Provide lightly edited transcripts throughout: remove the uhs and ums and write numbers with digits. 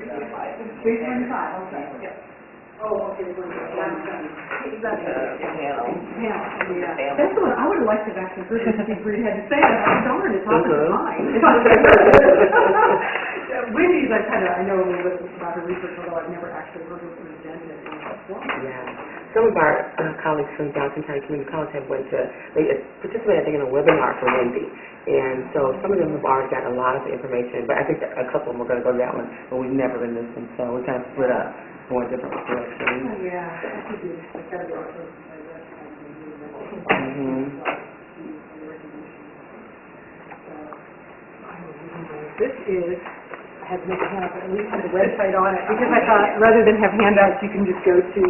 325, okay. Yep. Oh, okay, we're Exactly. Panel. Yeah. That's the one I would have liked to have actually heard what Steve Reed had to say, but I darn, it's not mine. Wendy's, I know a little bit about her research, although I've never actually heard her present it. Yeah. Some of our colleagues from Johnson County Community College have they participated, I think, in a webinar for Wendy. And so some of them have already got a lot of the information, but I think that a couple of them are going to go to that one, but we've never been listening, so we kind of split up, going different directions. Oh, yeah. This is, I had to make a handout, but at least have the website on it, because I thought rather than have handouts, you can just go to,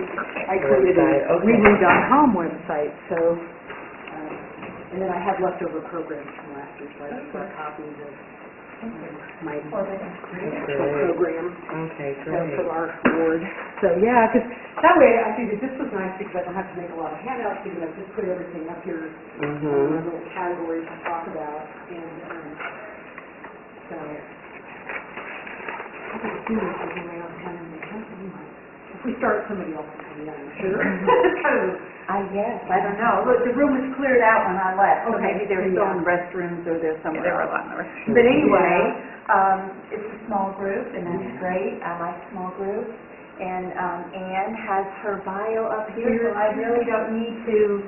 I created a readme.com website, so, and then I have leftover programs from last year, so I just got copies of my program. Okay, great. For our board. So, yeah, because that way I figured this was nice because I don't have to make a lot of handouts because I just put everything up here in my little categories to talk about. And so, I think it's really way out of if we start, somebody else will come in, I'm sure. Yes, I don't know. Look, the room was cleared out when I left, so okay, maybe they're still in restrooms or they're somewhere There were a else. lot in the rest. But anyway, it's a small group, and that's great. I like small groups. And Anne has her bio up here, so I really don't need to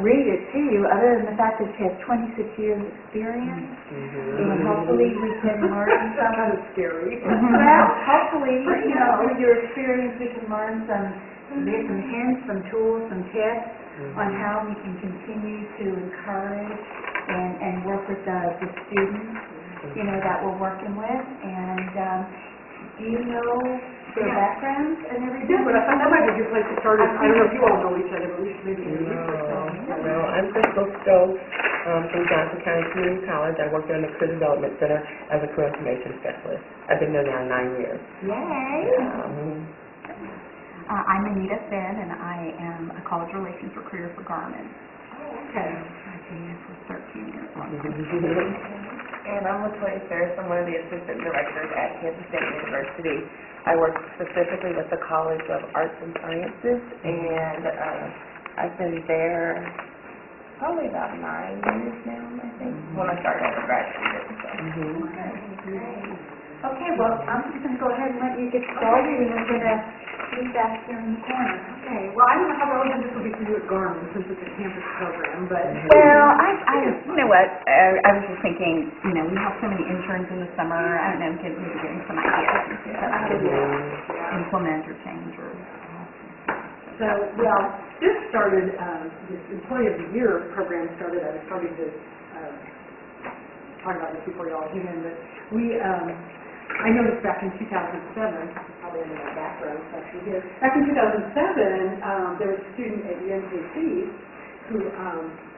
read it to you, other than the fact that she has 26 years experience. And hopefully we can learn some. Kind of scary. Well, hopefully, through your experience, we can learn some hints, some tools, some tips on how we can continue to encourage and work with the students, that we're working with. And do you know their backgrounds and everything? Yeah, but I thought that might be a good place to start. I don't know if you all know each other, but we should maybe introduce ourselves. No, I'm Crystal Stokes from Johnson County Community College. I work there in the Career Development Center as a career information specialist. I've been there now 9 years. Yay! Yeah. I'm Anita Finn, and I am a college relations recruiter for Garmin. Okay. I've been there for 13 years. And I'm Latoya Ferris. I'm one of the assistant directors at Kansas State University. I work specifically with the College of Arts and Sciences, and I've been there probably about 9 years now, I think, when I started as a graduate. Okay, well, I'm just going to go ahead and let you get started, and we're going to be back here in the corner. Okay. Well, I don't know how relevant this will be for you at Garmin since it's a campus program, but... Well, you know what, I was just thinking, we have so many interns in the summer, I don't know, maybe getting some ideas to implement or change or... So, well, this started, this Employee of the Year program started, I was starting to talk about this before you all came in, but we, I noticed back in 2007, probably in my background section here, back in 2007, there was a student at UNKC who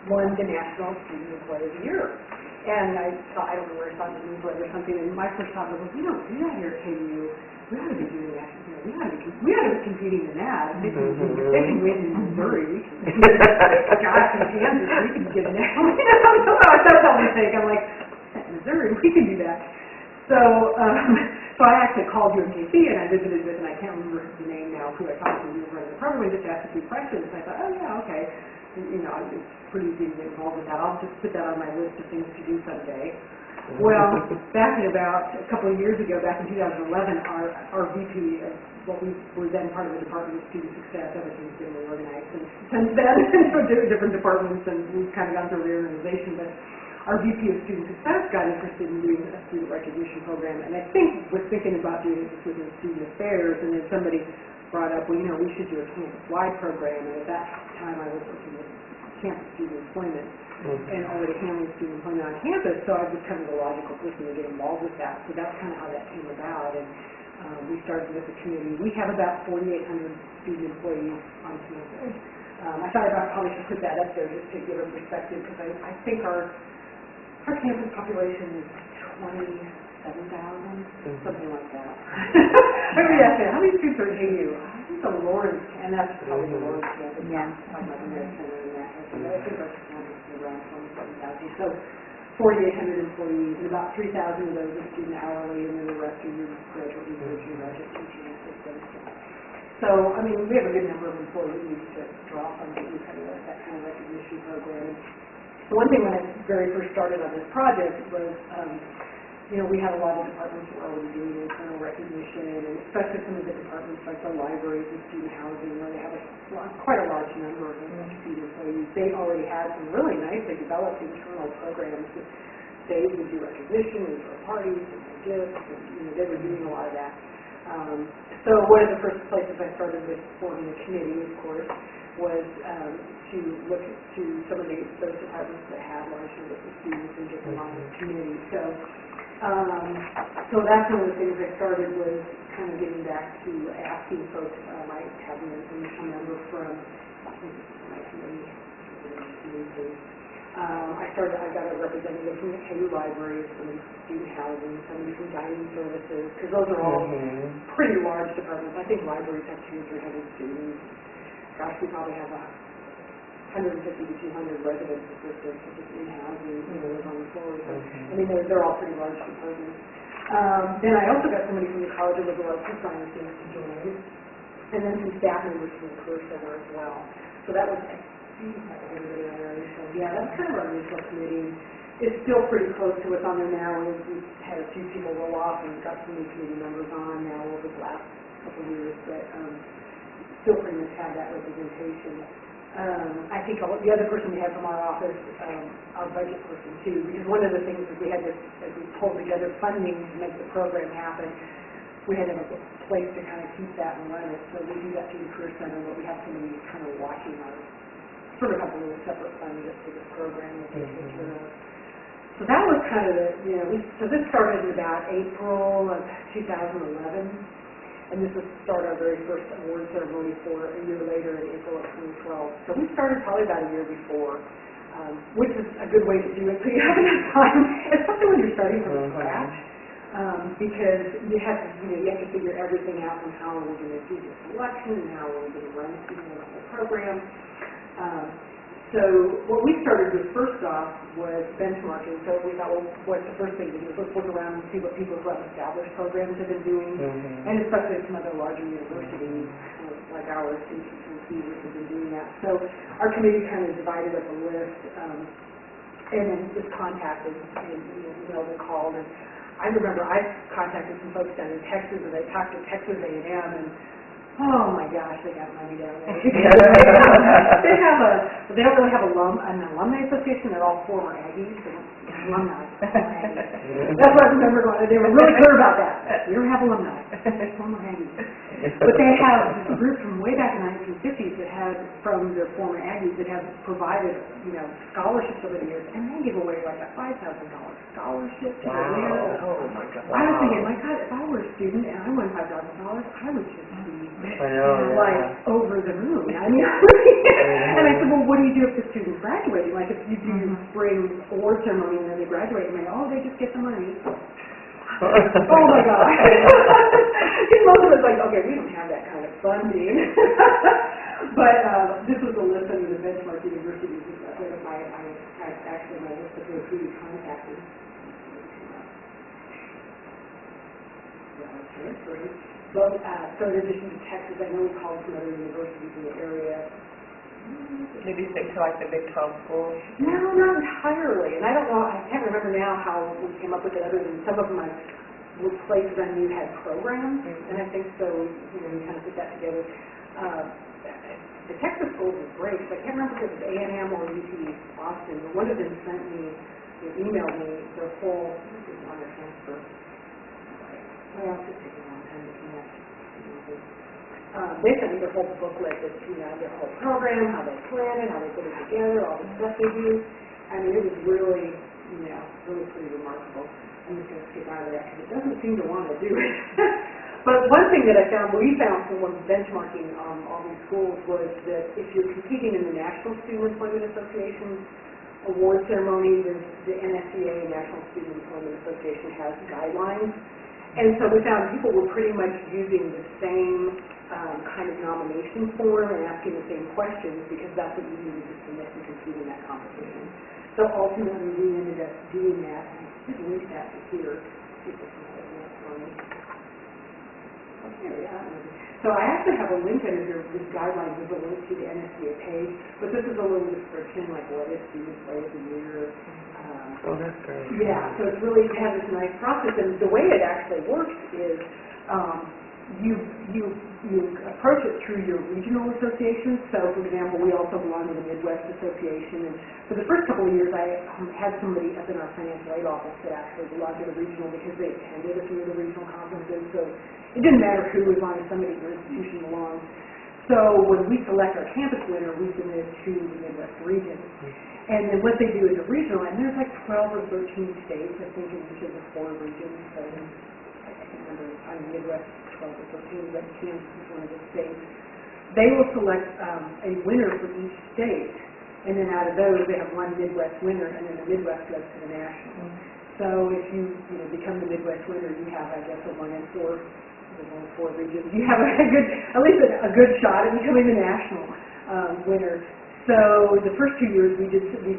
won the National Student Employee of the Year. And I thought, I don't know where I saw it in the newsletter or something, and my first thought was, well, we don't do that here at KU. We ought to be doing that. We ought to be competing in that. They can win in Missouri. Gosh, in Kansas, we can get it now. That's all we think. I'm like, Missouri, we can do that. So, so I actually called UNKC and I visited with, and I can't remember the name now, who I talked to, who was running the program, and just asked a few questions. And I thought, oh yeah, okay. And, it's pretty easy to get involved with that. I'll just put that on my list of things to do someday. Well, back in about a couple of years ago, back in 2011, our VP, what we were then part of the Department of Student Success, everything's been reorganized since then, so different departments, and we've kind of gone through a reorganization, but our VP of Student Success got interested in doing a student recognition program, and I think was thinking about doing this within student affairs, and then somebody brought up, well, we should do a campus-wide program, and at that time I was working with campus student employment, and already handling student employment on campus, so I was kind of the logical person to get involved with that, so that's kind of how that came about, and we started with the community. We have about 4,800 student employees on campus. I thought I probably should put that up there just to give a perspective, because I think our campus population is 27,000, something like that. Everybody asks me, how many students are at KU? I think the Lawrence, and that's probably the Lawrence campus. Yeah. Talking about the American Center and that. I think our campus is around 27,000. So 4,800 employees, and about 3,000 of those are student hourly, and then the rest after your graduate research and graduate teaching assistants. So, I mean, we have a good number of employees to draw from to do kind of that kind of recognition program. One thing when I very first started on this project was, we had a lot of departments that were already doing internal recognition, and especially some of the departments like the libraries and student housing, where they have quite a large number of student employees. They already had some really nicely developed internal programs that they would do recognition and throw parties and gifts, and they were doing a lot of that. So one of the first places I started with forming a committee, of course, was to look to some of those departments that had large numbers of students and get them on the committee. So that's one of the things I started was kind of getting back to asking folks. I have an initial member from my committee. I got a representative from the KU Library, from student housing, somebody from dining services, because those are all pretty large departments. I think libraries have 200 or 300 students. Gosh, we probably have 150 to 200 residence assistants just in housing, live on the floor. So, I mean, they're all pretty large departments. Then I also got somebody from the College of Liberal Arts and Sciences to join, and then some staff members from the Career Center as well. So that was everybody on there. So yeah, that's kind of our initial committee. It's still pretty close to what's on there now. We've had a few people roll off and got some new committee members on now over the last couple of years, but still pretty much have that representation. I think the other person we had from our office, our budget person too, because one of the things is we had to, as we pulled together funding to make the program happen, we had to have a place to kind of keep that and run it. So we do that through the Career Center, where we have somebody kind of watching our, sort of have a little separate fund just for this program that they take care of. So that was kind of so this started in about April of 2011. And this was start our very first award ceremony for a year later in April of 2012. So we started probably about a year before, which is a good way to do it so you have enough time, especially when you're starting from scratch, because you have to figure everything out and how we're going to do the selection and how we're going to run the whole program. So what we started with first off was benchmarking. So we thought, well, what's the first thing to do? Let's look around and see what people who have established programs have been doing, and especially some other larger universities like ours, and Cedars have been doing that. So our committee kind of divided up a list, and then just contacted, emailed and called. And I remember I contacted some folks down in Texas, and I talked to Texas A&M, and oh my gosh, they got money down there. They don't really have an alumni association. They're all former Aggies. Alumni. That's what I remember going. They were really clear about that. We don't have alumni. Former Aggies. But they have a group from way back in the 1950s that had, from their former Aggies, that have provided, scholarships over the years, and they give away like a $5,000 scholarship to the winner. Oh my God. I was thinking, my God, if I were a student and I won $5,000, I would just be over the moon. I mean, and I said, well, what do you do if the student's graduating? Like if you do spring award ceremony and then they graduate and they just get the money. Oh my gosh. Most of us like, okay, we don't have that kind of funding. But this was a list of the benchmark universities. I actually my list of who we contacted. But so in addition to Texas, I know we called some other universities in the area. Maybe stick to like the Big 12 schools? No, not entirely. And I don't know, I can't remember now how we came up with it, other than some of them were places I knew had programs, and I think so, we kind of put that together. The Texas schools was great, so I can't remember if it was A&M or UT Austin, but one of them sent me, emailed me their whole, this is on their transfer. Well, it's just taking a long time to connect. They sent me their whole booklet that, their whole program, how they plan it, how they put it together, all the stuff they do. I mean, it was really, really pretty remarkable. I'm just going to skip out of that because it doesn't seem to want to do it. But one thing that we found from benchmarking all these schools was that if you're competing in the National Student Employment Association award ceremony, the NSEA, National Student Employment Association, has guidelines. And so we found people were pretty much using the same kind of nomination form and asking the same questions because that's what you needed to submit and compete in that competition. So ultimately we ended up doing that. I did link that here. See if it's for me. So I actually have a link under here, these guidelines, there's a link to the NSBA page, but this is a little description, like what is student employee of the year. Oh, that's great. Yeah, so it's really, you have this nice process, and the way it actually works is, you approach it through your regional associations. So, for example, we also belong to the Midwest Association, and for the first couple of years, I had somebody up in our financial aid office that actually belonged to the regional because they attended a few of the regional conferences. So it didn't matter who, as long as somebody in your institution belonged. So when we select our campus winner, we submit it to the Midwest region. And then what they do is a regional, and there's like 12 or 13 states, I think, in each of the 4 regions. So I can't remember, I'm Midwest 12 or 13, but Kansas is one of the states. They will select a winner for each state, and then out of those, they have one Midwest winner, and then the Midwest goes to the national. So if you become the Midwest winner, you have, I guess, a 1 in 4 regions. You have at least a good shot at becoming the national winner. So the first 2 years we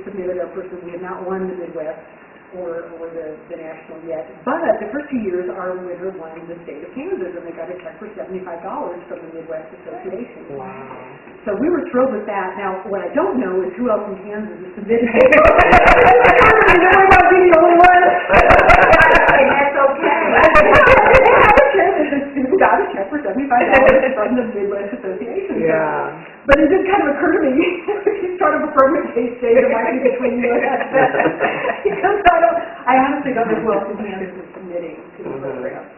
submitted our person. We had not won the Midwest or the national yet. But the first 2 years our winner won the state of Kansas, and they got a check for $75 from the Midwest Association. Wow. So we were thrilled with that. Now, what I don't know is who else in Kansas is submitting. I know I'm not being the only one. And that's okay. The student got a check for $75 from the Midwest Association. Yeah. But it did kind of occur to me, if you start up a program at KACE, it might be between you and us. Because I honestly don't know who else in Kansas is submitting to the program.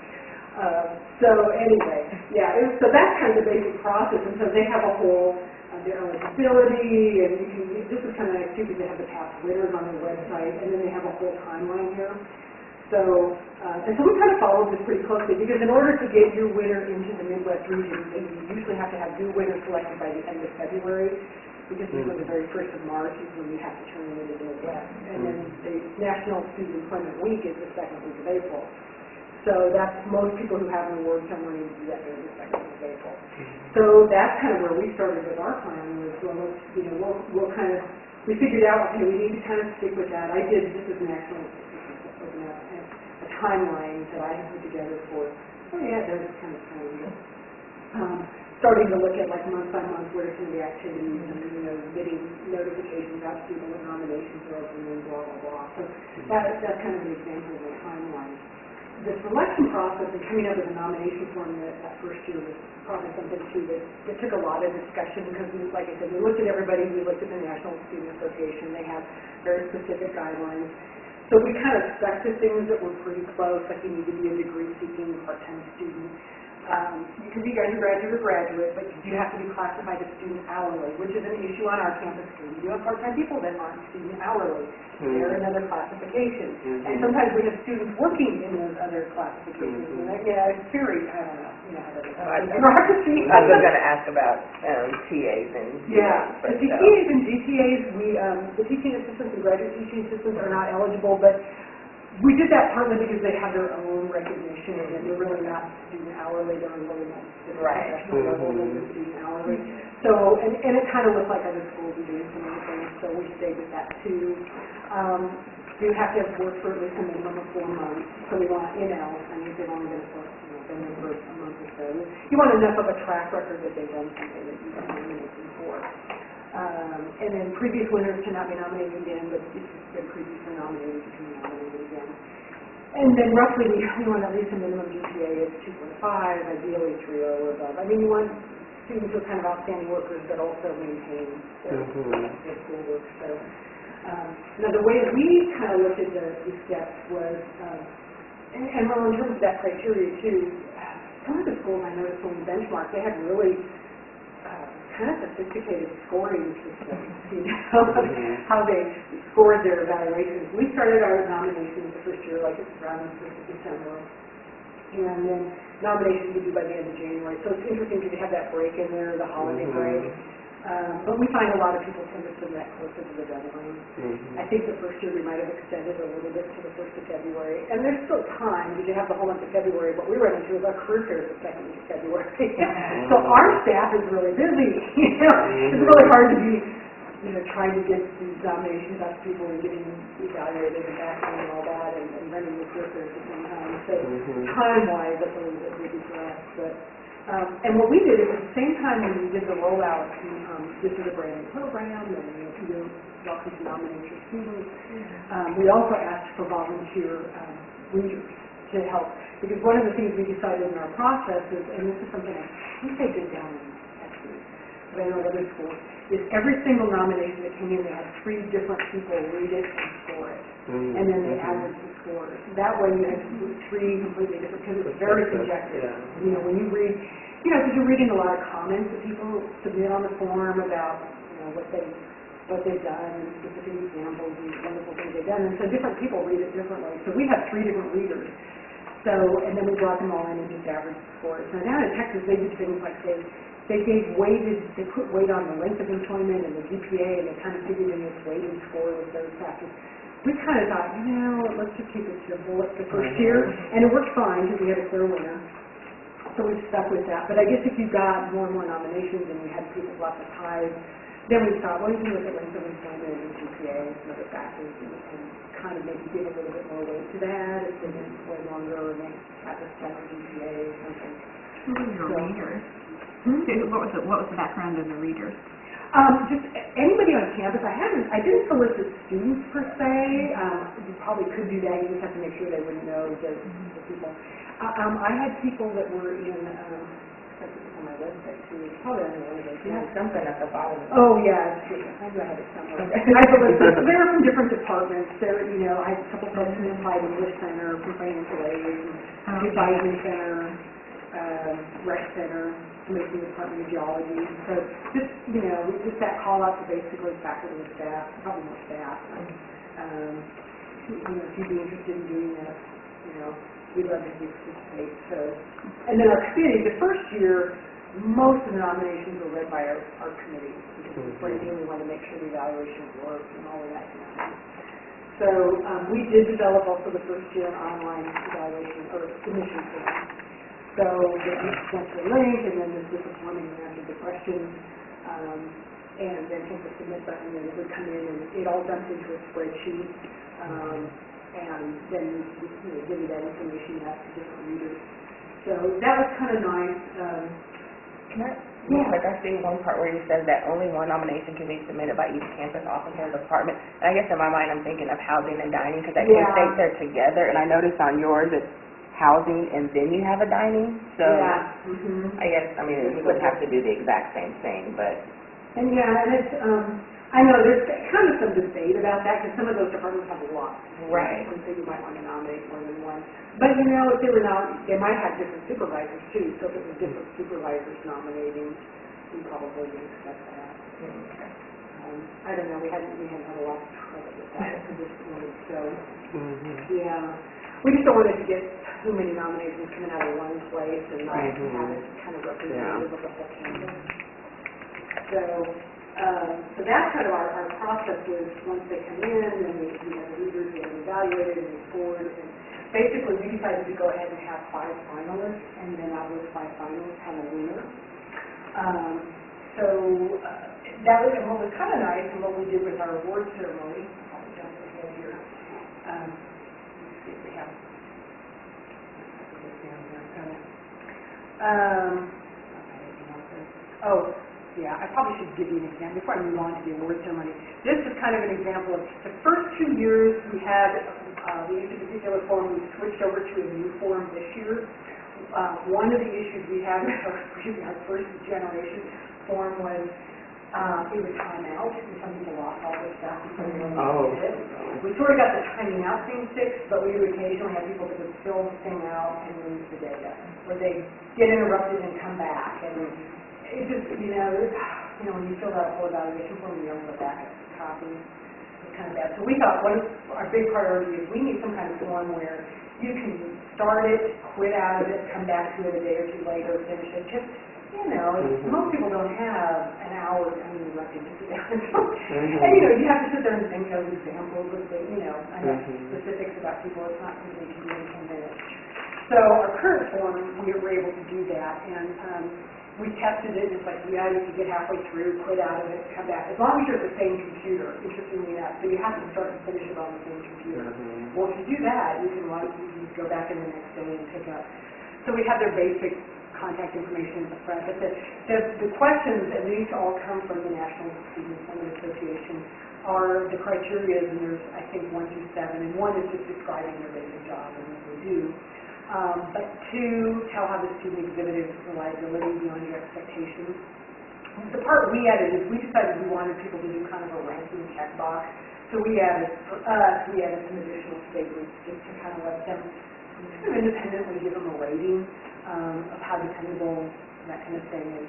So anyway, so that's kind of the basic process. And so they have a whole, their eligibility, and this is kind of nice too, because they have the past winners on their website, and then they have a whole timeline here. So, and so we kind of followed this pretty closely, because in order to get your winner into the Midwest region, you usually have to have your winner selected by the end of February, because usually the very 1st of March is when you have to turn them into the Midwest. And then the National Student Employment Week is the 2nd week of April. So that's most people who have an award ceremony do that during the 2nd week of April. So that's kind of where we started with our plan, was, well, we'll kind of, we figured out, okay, we need to kind of stick with that. This is an excellent timeline that I have put together for, it does kind of sound starting to look at like month by month what are some of the activities and, getting notifications out to people when nominations are open and blah, blah, blah. So that's kind of an example of a timeline. The selection process and coming up with a nomination form that first year was probably something too that took a lot of discussion, because like I said, we looked at everybody, we looked at the National Student Association, they have very specific guidelines. So we kind of stuck to things that were pretty close, like you need to be a degree-seeking part-time student. You can be undergraduate or graduate, but you do have to be classified as student hourly, which is an issue on our campus too. We do have part-time people that aren't student hourly. They're another classification. And sometimes we have students working in those other classifications. And it's very, I don't know how that is. Bureaucracy. I was going to ask about TAs and the TAs and GTAs, the teaching assistants and graduate teaching assistants are not eligible, but we did that partly because they have their own recognition, and they're really not student hourly, they're really not professional level, they're student hourly. So, and it kind of looked like other schools were doing some other things, so we stayed with that too. You have to have worked for at least a minimum of 4 months, so we want, I mean, they've only been there for a month or so. You want enough of a track record that they've done something that you can nominate them for. And then previous winners cannot be nominated again, but if you've been previously nominated, you can be nominated again. And then roughly, we want at least a minimum GPA of 2.5, ideally 3.0 or above. I mean, you want students who are kind of outstanding workers that also maintain their schoolwork. So, now the way we kind of looked at the steps was, and well, in terms of that criteria too, some of the schools I noticed when we benchmarked, they had really kind of sophisticated scoring systems, how they scored their evaluations. We started our nominations the first year, like it's around the 1st of December, and then nominations would be by the end of January. So it's interesting because you have that break in there, the holiday break. But we find a lot of people tend to submit closer to the deadline. I think the first year we might have extended a little bit to the 1st of February. And there's still time because you have the whole month of February. What we run into is our career fair is the 2nd week of February. So our staff is really busy. It's really hard to be, trying to get these nominations out to people and getting them evaluated and backing and all that, and running the circuit at the same time. So time-wise, that's a little bit busy for us. But and what we did is at the same time when we did the rollout, this is a brand new program, and you're welcome to nominate your students. We also asked for volunteer readers to help, because one of the things we decided in our process is, and this is something I think they did down in Texas, but I know other schools, is every single nomination that came in, they had 3 different people read it and score it, and then they averaged the scores. That way you had 3 completely different, because it's very subjective. When you read, because you're reading a lot of comments that people submit on the form about, what they've done, and specific examples and wonderful things they've done, and so different people read it differently. So we have 3 different readers. So, and then we brought them all in and just averaged the scores. So down in Texas, they did things like they put weight on the length of employment and the GPA, and they kind of figured in this weighted score with those factors. We kind of thought, let's just keep it simple the first year, and it worked fine because we had a clear winner. So we stuck with that. But I guess if you got more and more nominations and you had people lots of ties, then we thought, well, you can look at length of employment and GPA and some other factors and kind of maybe give a little bit more weight to that if they didn't employ longer or they have a stellar GPA or something. Who were your readers? What was the background of the readers? Just anybody on campus. I didn't solicit students per se. You probably could do that. You just have to make sure they would know the people. I had people that were in, on my website too. It's probably on the website. You have something at the bottom. Oh, yeah. I know I have it somewhere. They were from different departments. I had a couple folks from the Applied English Center, from Financial Aid, Advisory Center, Rec Center, somebody from the Department of Geology. So just that call out to basically faculty and staff, probably more staff. If you'd be interested in doing this, we'd love to see you participate. So, and then our committee, the first year, most of the nominations were read by our committee. Because it's brand new, we want to make sure the evaluation works and all of that kind of thing. So we did develop also the first year an online evaluation or submission form. So they sent the link, and then this was the form and you answered the questions, and then hit the submit button, and it would come in, and it all dumped into a spreadsheet, and then we give you that information out to different readers. So that was kind of nice. I see one part where you said that only one nomination can be submitted by each campus officer or department. And I guess in my mind I'm thinking of housing and dining because I can't think they're together. And I noticed on yours it's housing and then you have a dining. So I guess, we wouldn't have to do the exact same thing, but. And it's, I know there's kind of some debate about that because some of those departments have a lot. Right. And so you might want to nominate more than one. But if they were they might have different supervisors too. So if it was different supervisors nominating, we probably would expect that. Okay. I don't know. We haven't had a lot of trouble with that at this point. So we just don't want it to get too many nominations coming out of one place and not have it kind of representative of the whole campus. So that's kind of our process is once they come in, and we have readers and evaluated and scored. And basically, we decided to go ahead and have 5 finalists, and then out of those 5 finalists, have a winner. That was, and what was kind of nice, and what we did with our award ceremony. I'll jump ahead here. Let's see if we have. I probably should give you an example before I move on to the award ceremony. This is kind of an example of the first 2 years we had, we used a particular form, we switched over to a new form this year. One of the issues we had with our first generation form was it would time out, and some people lost all their stuff before they did it. We sort of got the timing out thing fixed, but we would occasionally have people that would fill the thing out and lose the data, where they get interrupted and come back, and it just, when you fill out a whole evaluation form, you don't go back and copy. It's kind of bad. So we thought one of our big priority is we need some kind of form where you can start it, quit out of it, come back to it a day or two later, finish it. Just, most people don't have an hour, lucky to sit down. And, you have to sit there and think of examples of things, specifics about people. It's not something you can do in 10 minutes. So our current form, we were able to do that, and we tested it, it's like, yeah, you can get halfway through, quit out of it, come back, as long as you're at the same computer, interestingly enough, so you have to start and finish it on the same computer. Well, if you do that, you can go back in the next day and pick up. So we have their basic contact information at the front, but the questions, and these all come from the National Student Employment Association, are the criteria, and there's, I think, 1 through 7, and 1 is just describing their basic job and what they do. But 2, tell how the student exhibited reliability beyond your expectations. The part we added is we decided we wanted people to do kind of a ranking checkbox. So we added, for us, we added some additional statements just to kind of let them kind of independently give them a rating of how dependable, that kind of thing,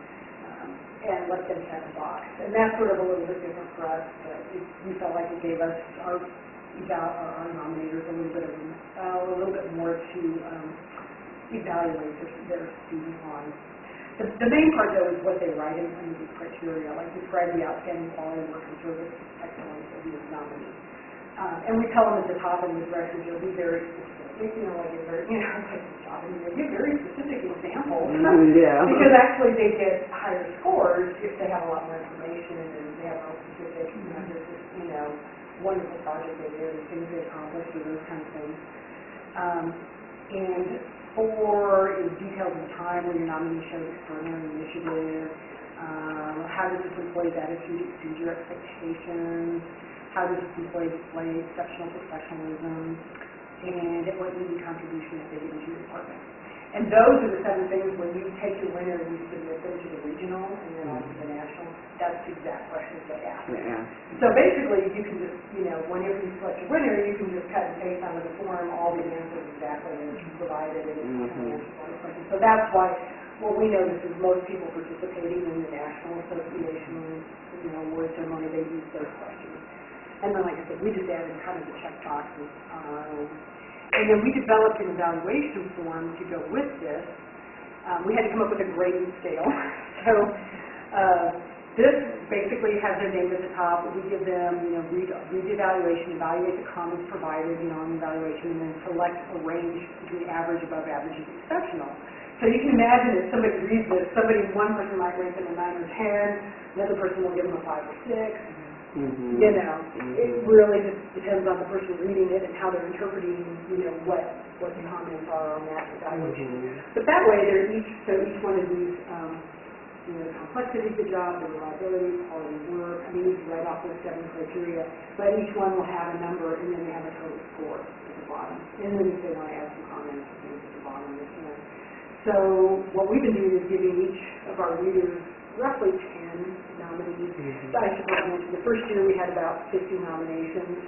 and let them check a box. And that's sort of a little bit different for us, but we felt like it gave us our nominators a little bit more to evaluate their student on. The main part, though, is what they write in some of these criteria, like describe the outstanding quality of work and service excellence of your nominee. And we tell them at the top in the directions, you'll be very specific, like a very, like the job, and they give very specific examples. Because actually they get higher scores if they have a lot more information and they have more specific, this is, wonderful project they did, and things they accomplished, or those kind of things. And 4 is details of time where your nominee showed extraordinary initiative. How does this employee's attitude exceed your expectations? How does this employee display exceptional professionalism? And what unique contribution have they given to your department? And those are the 7 things when you take your winner and you submit them to the regional and then on to the national. That's the exact questions they ask. So basically, you can just, whenever you select your winner, you can just cut and paste out of the form all the answers exactly that you provided and it's kind of answers all the questions. So that's why what we notice is most people participating in the National Association, award ceremony, they use those questions. And then, like I said, we just added kind of the check boxes. And then we developed an evaluation form to go with this. We had to come up with a grading scale. So this basically has their name at the top. We give them, read the evaluation, evaluate the comments provided, on the evaluation, and then select a range between average, above average, and exceptional. So you can imagine if somebody reads this, one person might rank them a 9 or 10, another person will give them a 5 or 6. It really just depends on the person reading it and how they're interpreting, what the comments are on that evaluation. But that way, each one of these, the complexity of the job, the reliability, quality of work, you can write off those 7 criteria, but each one will have a number, and then they have a total score at the bottom. And then if they want to add some comments, things at the bottom, they can. So what we've been doing is giving each of our readers roughly 10 nominees. I should mention, the first year we had about 50 nominations.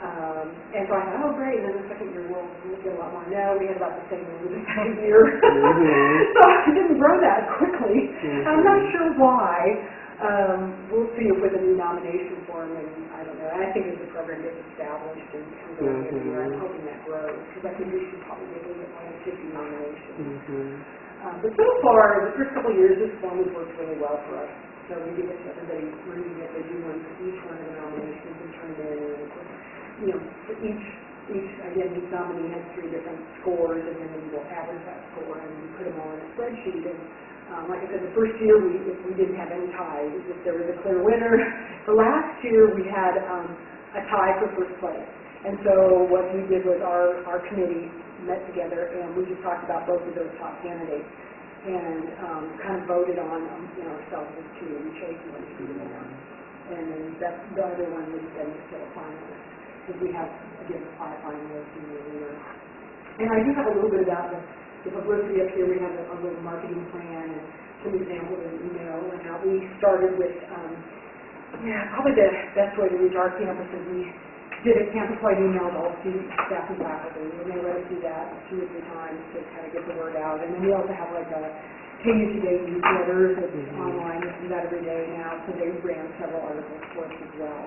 And so I thought, oh great, and then the second year we'll get a lot more. No, we had about the same number the second year. So I didn't grow that quickly. I'm not sure why. We'll see if with a new nomination form, and I don't know. I think as the program gets established and comes over every year, I'm hoping that grows, because I think we should probably get a little bit more than 50 nominations. But so far, the first couple of years, this form has worked really well for us. So we give it to everybody, reading it, they do one for each one of the nominations and turn it in. And for each, again, each nominee has 3 different scores, and then we will average that score and we put them all in a spreadsheet. And like I said, the first year we didn't have any ties. If there was a clear winner. The last year we had a tie for first place. And so what we did was our committee met together and we just talked about both of those top candidates and kind of voted on ourselves as 2. We chose one to be the winner. And then the other one was then still a finalist. Because we have, again, 5 finalists and the winner. And I do have a little bit about the publicity up here. We have a little marketing plan and some examples of email. And now we started with, probably the best way to reach our campus is we did a campus-wide email to all students, staff, and faculty, and they let us do that 2 or 3 times to kind of get the word out. And then we also have like a KU Today newsletter that's online. We do that every day now, so they ran several articles for us as well.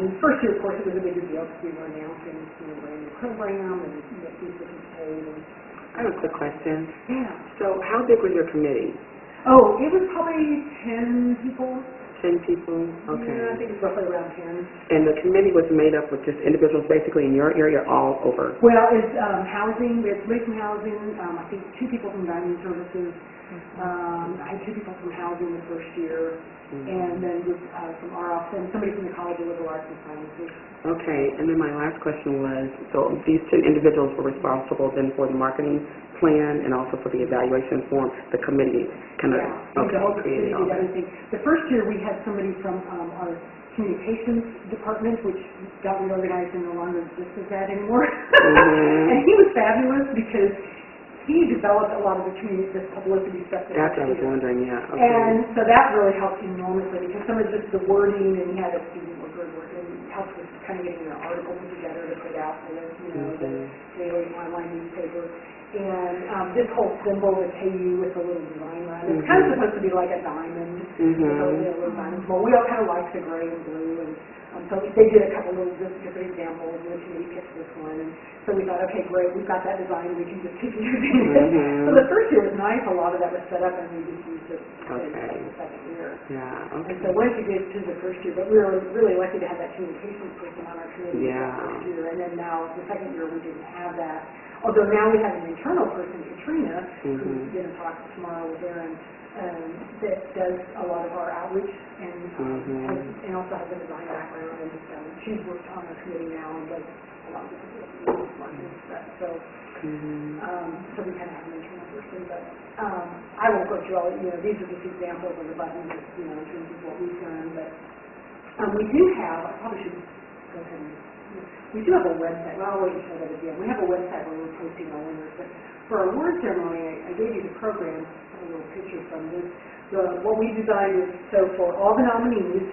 In the first year, of course, it was a bigger deal because we were announcing a brand new program and fees would be paid. I have a quick question. Yeah. So how big was your committee? Oh, it was probably 10 people. 10 people? Okay. Yeah, I think it's roughly around 10. And the committee was made up with just individuals basically in your area all over? Well, it's housing. We had somebody from housing, I think 2 people from dining services, I had 2 people from housing the first year, and then from our office, and somebody from the College of Liberal Arts and Sciences. Okay, and then my last question was, so these 10 individuals were responsible then for the marketing plan and also for the evaluation form, the committee kind of, Yeah, the whole committee did everything. The first year, we had somebody from our communications department, which got reorganized and no longer exists as that anymore. And he was fabulous because he developed a lot of the publicity stuff. That's what I was wondering, yeah. Okay. And so that really helped enormously because some of just the wording, and he had a student work and helped with kind of getting an article put together to put out for the daily online newspaper. And this whole symbol, the KU with a little design around it, it's kind of supposed to be like a diamond, a little diamond. Well, we all kind of like the gray and blue, and so they did a couple little different examples, and the committee picked this one. And so we thought, okay, great, we've got that design, we can just keep using it. So the first year was nice, a lot of that was set up, and we just used it the second year. Yeah, okay. And so once you get to the first year, but we were really lucky to have that communications person on our committee the first year, and then now the second year we didn't have that. Although now we have an internal person, Katrina, who's going to talk tomorrow with Aaron, that does a lot of our outreach and also has a design background, and she's worked on our committee now and does a lot of different marketing stuff. So, so we kind of have an internal person, but I won't go through all. These are just examples of the buttons, in terms of what we've done. But we do have. I probably should go ahead and. We do have a website. Well, I'll wait and show that again. We have a website where we're posting our winners. But for our award ceremony, I gave you the program, a little picture from this. What we designed is, so for all the nominees,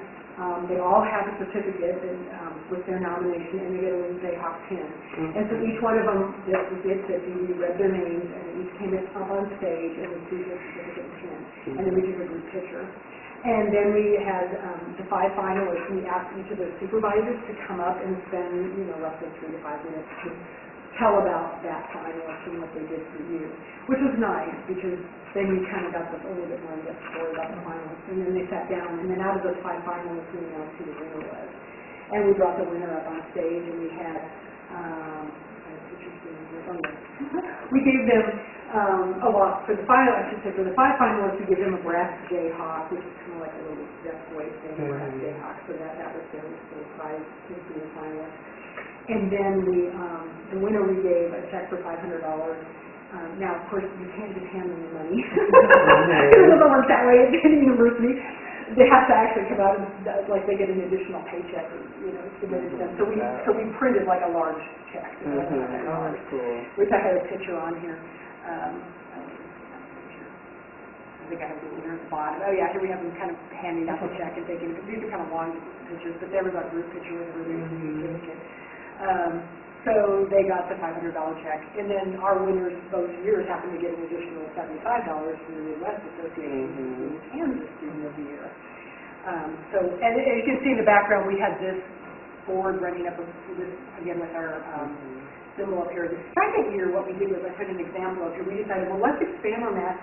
they all have a certificate with their nomination, and they get a Wednesday Hawk pin. And so each one of them, we read their names, and each came up on stage and received a certificate and pin. And then we took a group picture. And then we had the 5 finalists. We asked each of the supervisors to come up and spend, roughly 3 to 5 minutes to tell about that finalist and what they did for you, which was nice because then you kind of got a little bit more in-depth story about the finalists. And then they sat down, and then out of those 5 finalists, we announced who the winner was. And we brought the winner up on stage, and we had, we gave them a lot. For the 5 finalists, we gave them a brass Jayhawk, which is kind of like a little death weight thing, a brass Jayhawk. So that was their prize to the finalists. And then the winner, we gave a check for $500. Now, of course, you can't just hand them the money. It doesn't work that way at any university. They have to actually come out and, like, they get an additional paycheck, submitted to them. So we printed, like, a large check. Which I had a picture on here. I think I have the winner at the bottom. Oh, yeah, here we have them kind of handing out the check and taking, these are kind of long pictures, but there was our group picture with everybody's certificate. So they got the $500 check, and then our winners both years happened to get an additional $75 from the Midwest Association and the Student of the Year. And as you can see in the background, we had this board running up with this, again, with our symbol up here. The second year, what we did was I put an example up here. We decided, well, let's expand on that.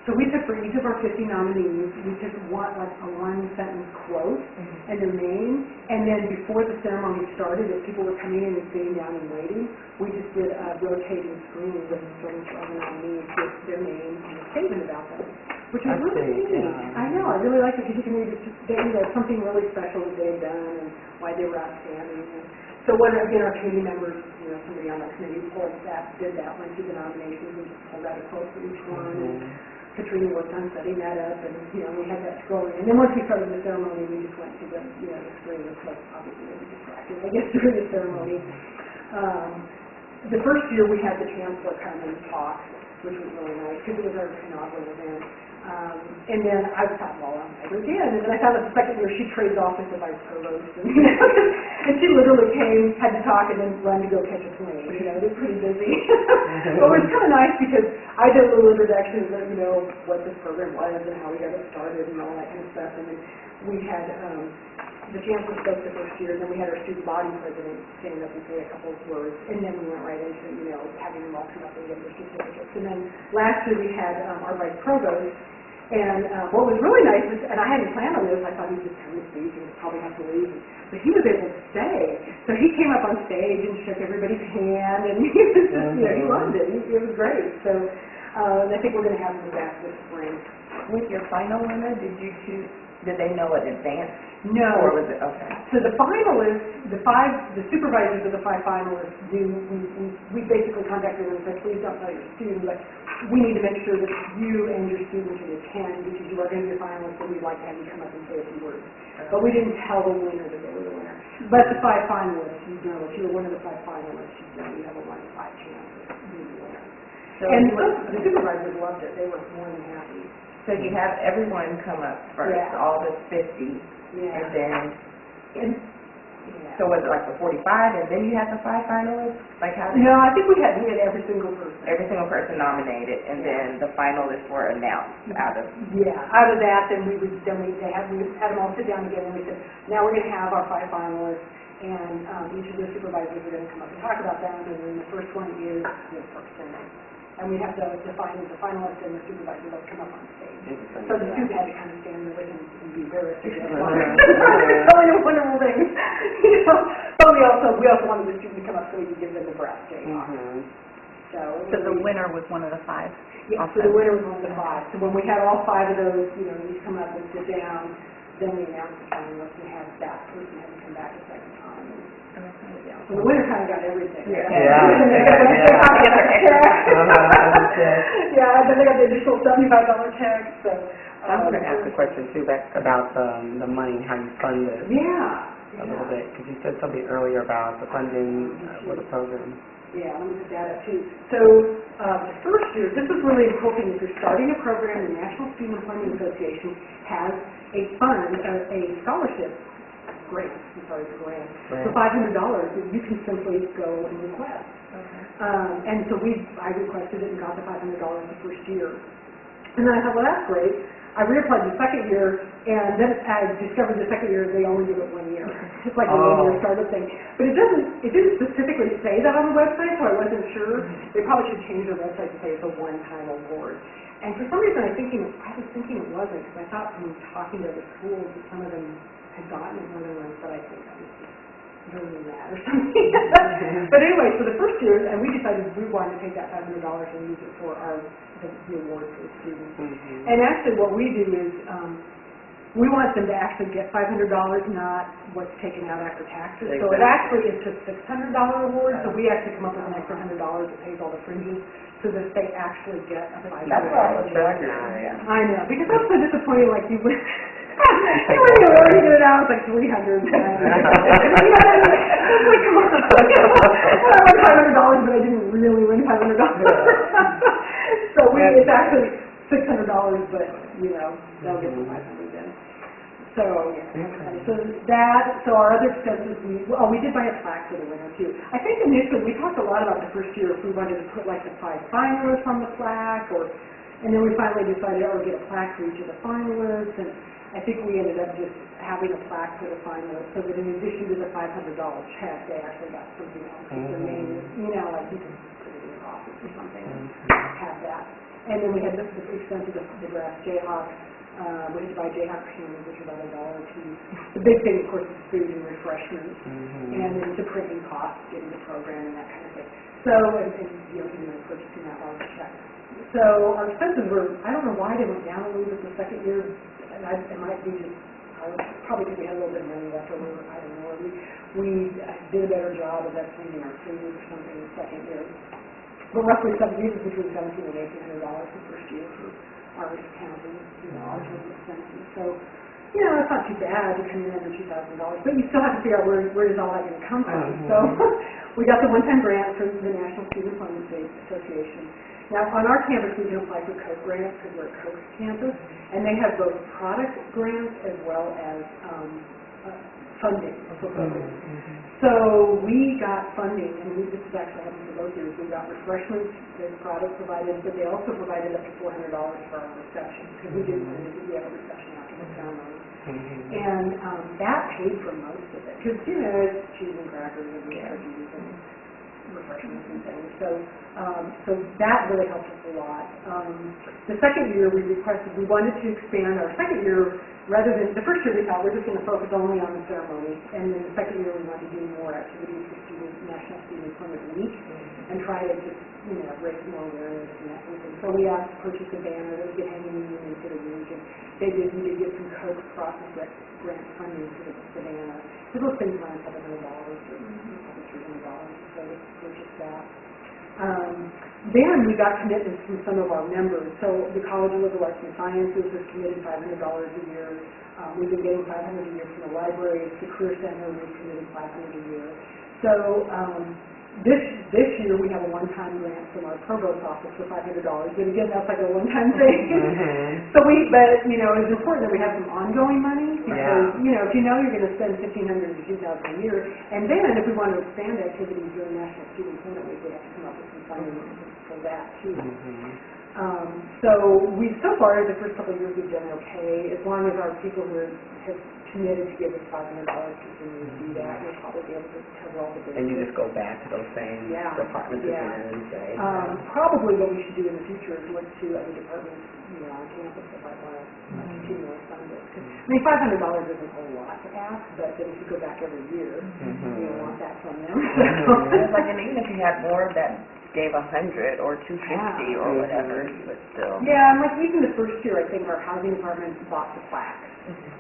So we took for each of our 50 nominees, we took a one-sentence quote and their name, and then before the ceremony started, if people were coming in and sitting down and waiting, we just did a rotating screen with the nominees with their name and a statement about them, which was really neat. I know, I really like it because you can read something really special that they've done and why they were outstanding. And so when, again, our committee members, somebody on our committee did that, went through the nominations and pulled out a quote for each one. And Katrina worked on setting that up, and we had that scrolling. And then once we started the ceremony, we just went to the the screen, which was obviously really distracting, I guess, during the ceremony. The first year we had the chancellor come and talk, which was really nice because it was our inaugural event. And then I thought, well, I'm never again. And then I found out the second year she traded off with the vice provost, and she literally came, had to talk, and then run to go catch a plane. It was pretty busy. But it was kind of nice because I did a little introduction of what this program was and how we got it started and all that kind of stuff. And then we had the chancellor spoke the first year, and then we had our student body president stand up and say a couple of words, and then we went right into having them all come up and get their certificates. And then last year we had our vice provost. And what was really nice was, and I hadn't planned on this, I thought he'd just come to speak and probably have to leave, but he was able to stay. So he came up on stage and shook everybody's hand, and he was just, he loved it. It was great. So And I think we're going to have them back this spring. With your final winner, did they know in advance? No. Or was it, okay. So the finalists, the supervisors of the 5 finalists we basically contacted them and said, please don't tell your student, but we need to make sure that you and your student can attend because you are going to be a finalist and we'd like to have you come up and say a few words. But we didn't tell the winner that they were the winner. But the 5 finalists, you know, if you're one of the 5 finalists, you know you have a 1 in 5 chance of being the winner. So And the supervisors loved it. They were more than happy. So you have everyone come up first, Yeah. all the 50, Yeah. and then, Yeah. so was it like the 45, and then you had the 5 finalists? Like how did No, I think we had every single person. every single person nominated, and then the finalists were announced out of, Yeah, out of that, then we had them all sit down again, and we said, now we're going to have our 5 finalists, and each of the supervisors are going to come up and talk about them, and then the first one is the person. And we have to define the finalist and the supervisor both come up on stage. So the student had to kind of stand there and be embarrassed. Telling them wonderful things. You know, but we also wanted the student to come up so we could give them the breath. So the winner was one of the 5? Yeah, so the winner was one of the 5. So when we had all 5 of those, you know, each come up and sit down, then we announced the finalists and had that person have to come back a second time. So the winner kind of got everything. Yeah. Yeah, then they got the additional $75 check, so. I'm going to ask a question too about the money and how you fund it Yeah. a little bit, because you said something earlier about the funding for the program. Yeah, let me put that up too. So the first year, this is really important if you're starting a program, the National Student Employment Association has a fund, a scholarship grant, for $500 that you can simply go and request. And so I requested it and got the $500 the first year. And then I thought, well, that's great. I reapplied the second year, and then I discovered the second year they only give it 1 year. It's like a 1-year startup thing. But it didn't specifically say that on the website, so I wasn't sure. They probably should change their website to say it's a one-time award. And for some reason I was thinking it wasn't, because I thought from talking to the schools that some of them had gotten it more than once, but I think I was just learning that or something. But anyway, so the first year, and we decided we wanted to take that $500 and use it for the award for the students. And actually what we do is we want them to actually get $500, not what's taken out after taxes. So it actually is a $600 award, so we actually come up with an extra $100 that pays all the fringes, so that they actually get a $500. that's what I was wondering. I know, because that's so disappointing, like you would, when you already did it out, it's like 300. You know what I mean? It's like, come on. I won $500, but I didn't really win $500. So it's actually $600, but, you know, they'll get the $500 then. So, so our other expenses, we did buy a plaque for the winner too. I think initially, we talked a lot about the first year if we wanted to put like the 5 finalists on the plaque, and then we finally decided, get a plaque for each of the finalists, and I think we ended up just having a plaque for the finalists, so that in addition to the $500 check, they actually got something else with their name, you know, like you can put it in your office or something, and have that. And then we had the expense of the grass Jayhawk. We had to buy Jayhawk pins, which are about $1 a piece. The big thing, of course, is food and refreshments, and then the printing costs, getting the program and that kind of thing. So, and you know, even purchasing that large check. So our expenses were, I don't know why they went down a little bit the second year. It might be just, probably because we had a little bit of money left over, I don't know. We did a better job of estimating our food or something the second year. But roughly between $1,700 and $1,800 the first year for our accounting, you know, our total expenses. So, you know, it's not too bad to come in under $2,000, but you still have to figure out where is all that going to come from. So we got the one-time grant from the National Student Employment Association. Now, on our campus, we can apply for COASE grants because we're a COASE campus, and they have both product grants as well as funding for programs. So we got funding, and this is actually happening for both years. We got refreshments, the product provided, but they also provided up to $400 for our reception, because we didn't want to have a reception after the ceremony. And that paid for most of it, because, you know, it's cheese and crackers and juice and refreshments and things. So that really helped us a lot. The second year we wanted to expand our second year, rather than, the first year we thought we're just going to focus only on the ceremony, and then the second year we wanted to do more activities for National Student Employment Week, and try to just, you know, raise more awareness and that kind of thing. So we asked to purchase a banner that would get hanging in the Minnesota region. We did get some COACE process grant funding for the banner. So those things around $700 or probably $300, so we purchased that. Then we got commitments from some of our members. So the College of Liberal Arts and Sciences has committed $500 a year. We've been getting $500 a year from the library. The Career Center, we've committed $500 a year. So this year we have a one-time grant from our provost office for $500. But again, that's like a one-time thing. So but it's important that we have some ongoing money because if you know you're going to spend $1,500 to $2,000 a year, and then if we want to expand activities during National Student Employment Week, we have to come up with some funding for that too. So far, the first couple of years we've done okay. As long as our people who have committed to give us $500 continue to do that, we'll probably be able to cover all the bills. And you just go back to those same departments again and say. Probably what we should do in the future is look to other departments, on campus that might want to continue to fund it. I mean, $500 isn't a whole lot to ask, but then if you go back every year, you want that from them. And even if you had more that gave $100 or $250 or whatever, you would still. Yeah, and like even the first year, I think our housing department bought the plaque.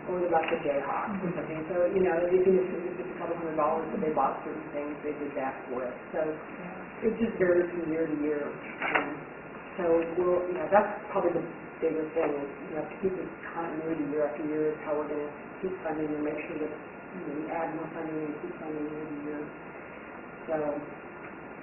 Or we got the Jayhawk or something. So, even if it was just a couple $100, but they bought certain things, they did that for it. So it just varies from year to year. That's probably the bigger thing is, to keep this continuity year after year is how we're going to keep funding and make sure that we add more funding and keep funding year to year.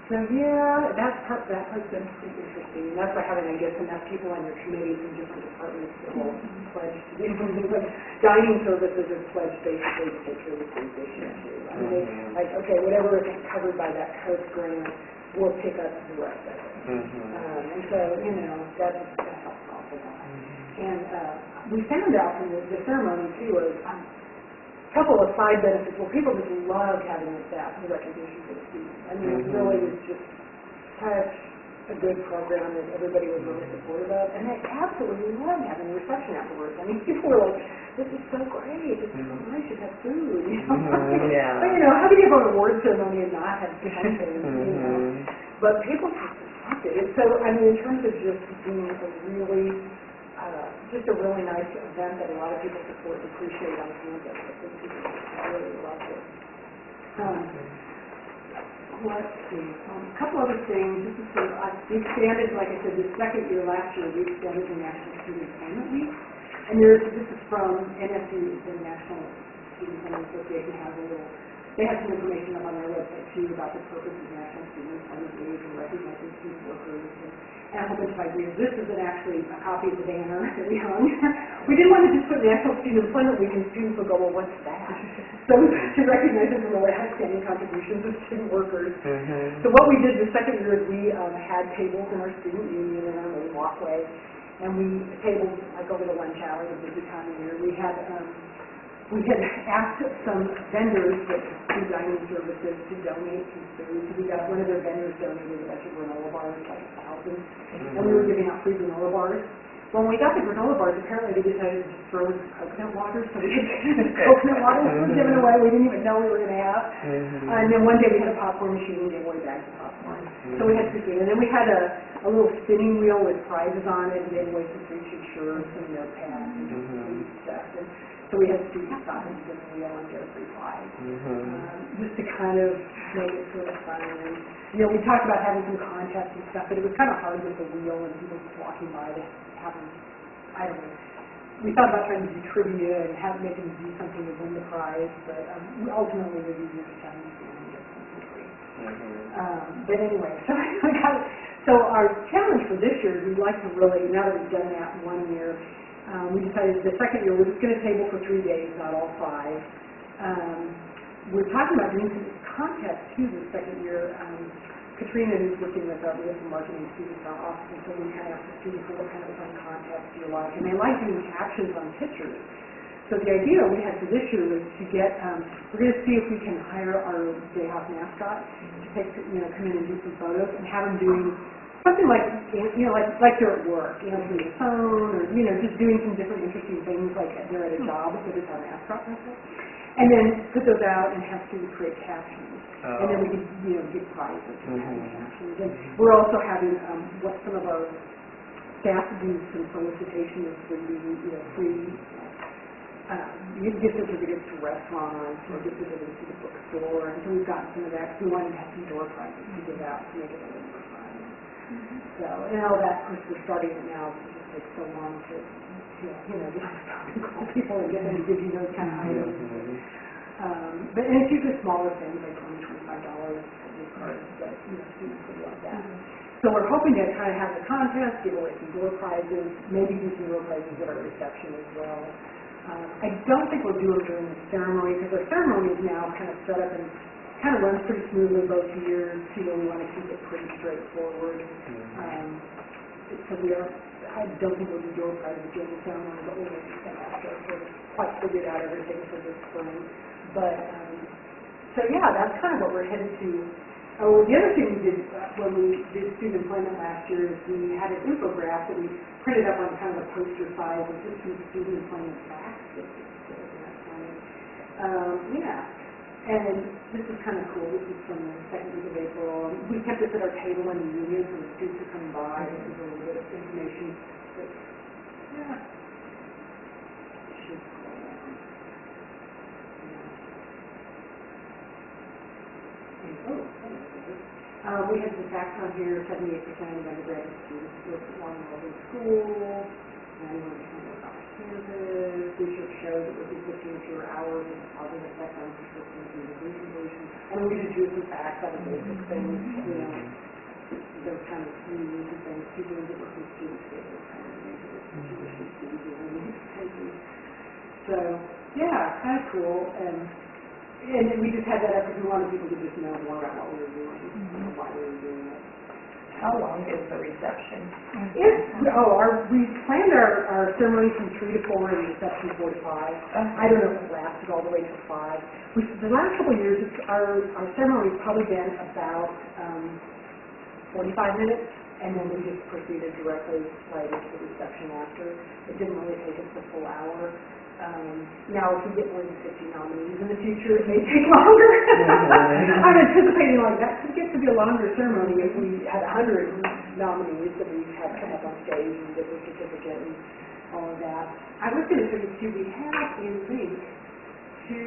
That part's been pretty interesting. And that's by having, I guess, enough people on your committees in different departments that will pledge to do something. But dining services is pledged basically to take care of the food this year too. I mean, whatever is covered by that COACE grant, we'll pick up the rest of it. And so, that helps also a lot. And we found out from the ceremony too was a couple of side benefits. Well, people just love having the recognition for the students. I mean, it really was just such a good program that everybody was really supportive of. And they absolutely loved having the reception afterwards. I mean, people were like, this is so great. This is so nice. You have food. But, how can you have an award ceremony and not have something, But people just loved it. So, I mean, in terms of just being just a really nice event that a lot of people support and appreciate on campus. I think people really loved it. Let's see. A couple other things. This is we expanded, like I said, the second year last year, we expanded the National Student Employment Week. And this is from NSU, the National Student Employment Association, they have some information up on their website too about the purpose of National Student Employment Week and recognizing student workers and a whole bunch of ideas. This is actually a copy of the banner that we hung. We didn't want to just put National Student Employment Week and students would go, well, what's that? So to recognize them for really outstanding contributions of student workers. So what we did the second year is we had tables in our student union in our main walkway, and we tabled like over the lunch hour, the busy time of year. We had asked some vendors that do dining services to donate some food. So we got one of their vendors donated a bunch of granola bars, like 1,000, and we were giving out free granola bars. When we got the granola bars, apparently they decided to just throw in some coconut water, so we had coconut water was given away. We didn't even know we were going to have. And then one day we had a popcorn machine and gave away bags of popcorn. So we had to do, and then we had a little spinning wheel with prizes on it, and gave away some free t-shirts and notepads and stuff. And so we had students stop and spin the wheel and get a free prize, just to kind of make it sort of fun. And, we talked about having some contests and stuff, but it was kind of hard with the wheel and people just walking by to have them, I don't know. We thought about trying to do trivia and make them do something to win the prize, but ultimately we used it to try and get something free. But anyway, so our challenge for this year is we'd like to really, now that we've done that one year, we decided the second year we're just going to table for 3 days, not all 5. We're talking about doing some contests too the second year. Katrina, who's working with we have some marketing students in our office, and so we kind of asked the students what kind of fun contests do you like, and they like doing captions on pictures. So the idea we had for this year was to get, we're going to see if we can hire our Jayhawk mascot to come in and do some photos and have them doing something like, like they're at work, through the phone, or, just doing some different interesting things like they're at a job, but it's our mascot method. And then put those out and have students create captions. And then we could, give prizes for having captions. And we're also having some of our staff to do some solicitation of free, gift certificates to restaurants or gift certificates to the bookstore. And so we've gotten some of that. We wanted to have some door prizes to give out to make it a little more fun. So, and all that, of course, we're starting it now. It just takes so long to call people and get them to give you those kind of items. But and it's usually smaller things like $20, $25 gift cards, but students would love that. So we're hoping to kind of have the contest, give away some door prizes, maybe do some door prizes at our reception as well. I don't think we'll do it during the ceremony because our ceremony is now kind of set up and kind of runs pretty smoothly both years. We want to keep it pretty straightforward. So I don't think we'll do door prizes during the ceremony, but we'll make some after. We've quite figured out everything for this spring. But, so yeah, that's kind of what we're headed to. Oh, the other thing we did when we did student employment last year is we had an infographic that we printed up on kind of a poster size of just some student employment facts. And this is kind of cool. This is from the second week of April. We kept this at our table in the union so the students would come by and there's a little bit of information. But, should scroll down. We had the facts on here, 78% of undergraduate students work while in school, 91% work off campus. Research shows that working 15 or fewer hours has a positive effect on persistence and degree completion. I mean, we just drew some facts out of basic things, those kind of news and things. People that work with students get those kind of things. Tuition fees and expenses. So, yeah, kind of cool. And we just had that up because we wanted people to just know more about what we were doing and why we were doing it. How long is the reception? We planned our ceremony from 3 to 4 and reception 4 to 5. I don't know if it lasted all the way to 5. The last couple of years, our ceremony's probably been about 45 minutes, and then we just proceeded directly right into the reception after. It didn't really take us a full hour. Now, if we get more than 50 nominees in the future, it may take longer. I'm anticipating that could get to be a longer ceremony if we had 100 nominees that we had come up on stage and get their certificate and all of that. I was going to say too, we have a link to